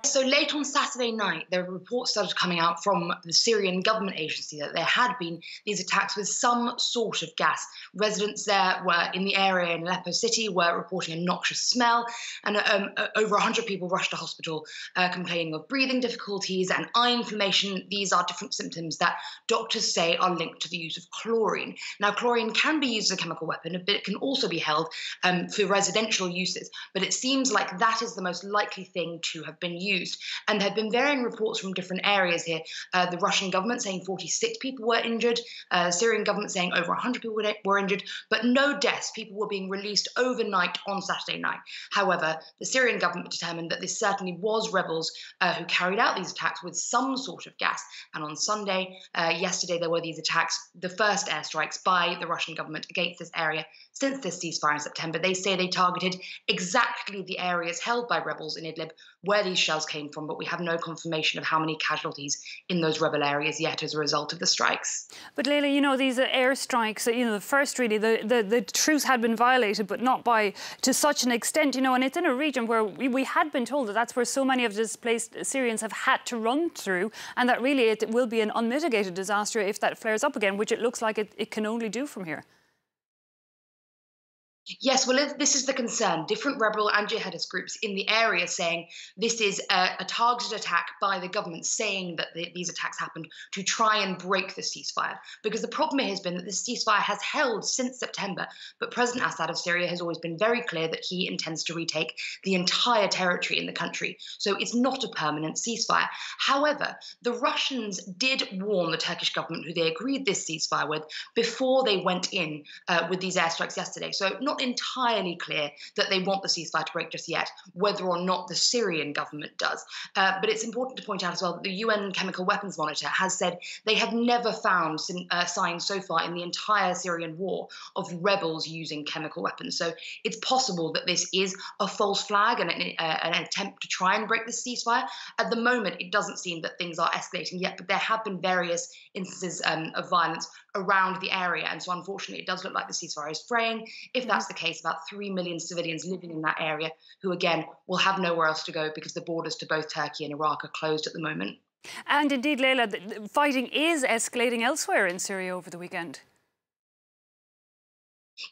So late on Saturday night, there were reports started coming out from the Syrian government agency that there had been these attacks with some sort of gas. Residents there were in the area in Aleppo city were reporting a noxious smell, and over 100 people rushed to hospital complaining of breathing difficulties and eye inflammation. These are different symptoms that doctors say are linked to the use of chlorine. Now, chlorine can be used as a chemical weapon, but it can also be held for residential uses. But it seems like that is the most likely thing to have been used. And there have been varying reports from different areas here. The Russian government saying 46 people were injured, Syrian government saying over 100 people were injured, but no deaths. People were being released overnight on Saturday night. However, the Syrian government determined that this certainly was rebels who carried out these attacks with some sort of gas. And on Sunday, yesterday, there were these attacks, the first airstrikes by the Russian government against this area since this ceasefire in September. They say they targeted exactly the areas held by rebels in Idlib where these shells came from, but we have no confirmation of how many casualties in those rebel areas yet as a result of the strikes. But Leila, these airstrikes, the first really, the truce had been violated, but not to such an extent, and it's in a region where we had been told that that's where so many of the displaced Syrians have had to run through, and that really it will be an unmitigated disaster if that flares up again, which it looks like it can only do from here. Yes, well, this is the concern. Different rebel and jihadist groups in the area saying this is a targeted attack by the government, saying that these attacks happened to try and break the ceasefire. Because the problem here has been that this ceasefire has held since September, but President Assad of Syria has always been very clear that he intends to retake the entire territory in the country. So it's not a permanent ceasefire. However, the Russians did warn the Turkish government, who they agreed this ceasefire with, before they went in with these airstrikes yesterday. So not entirely clear that they want the ceasefire to break just yet, whether or not the Syrian government does. But it's important to point out as well that the UN Chemical Weapons Monitor has said they have never found signs so far in the entire Syrian war of rebels using chemical weapons. So it's possible that this is a false flag and an attempt to try and break the ceasefire. At the moment, it doesn't seem that things are escalating yet, but there have been various instances of violence around the area. And so unfortunately, it does look like the ceasefire is fraying. If that's the case, about 3 million civilians living in that area who, again, will have nowhere else to go because the borders to both Turkey and Iraq are closed at the moment. And indeed, Leila, the fighting is escalating elsewhere in Syria over the weekend.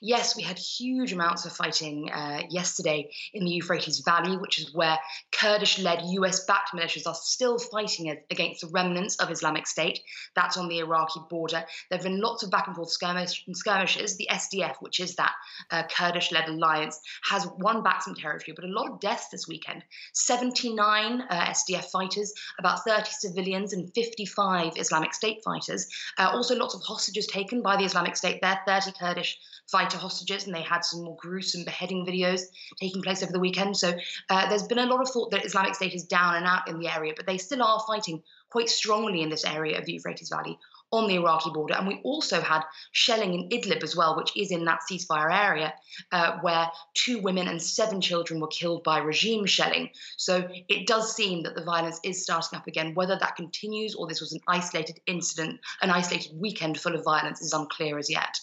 Yes, we had huge amounts of fighting yesterday in the Euphrates Valley, which is where Kurdish-led US-backed militias are still fighting against the remnants of Islamic State. That's on the Iraqi border. There have been lots of back-and-forth skirmishes. The SDF, which is that Kurdish-led alliance, has won back some territory, but a lot of deaths this weekend. 79 SDF fighters, about 30 civilians, and 55 Islamic State fighters. Also lots of hostages taken by the Islamic State there, 30 Kurdish fighter hostages, and they had some more gruesome beheading videos taking place over the weekend. So there's been a lot of thought that Islamic State is down and out in the area, but they still are fighting quite strongly in this area of the Euphrates Valley on the Iraqi border. And we also had shelling in Idlib as well, which is in that ceasefire area, where 2 women and 7 children were killed by regime shelling. So it does seem that the violence is starting up again. Whether that continues or this was an isolated incident, an isolated weekend full of violence is unclear as yet.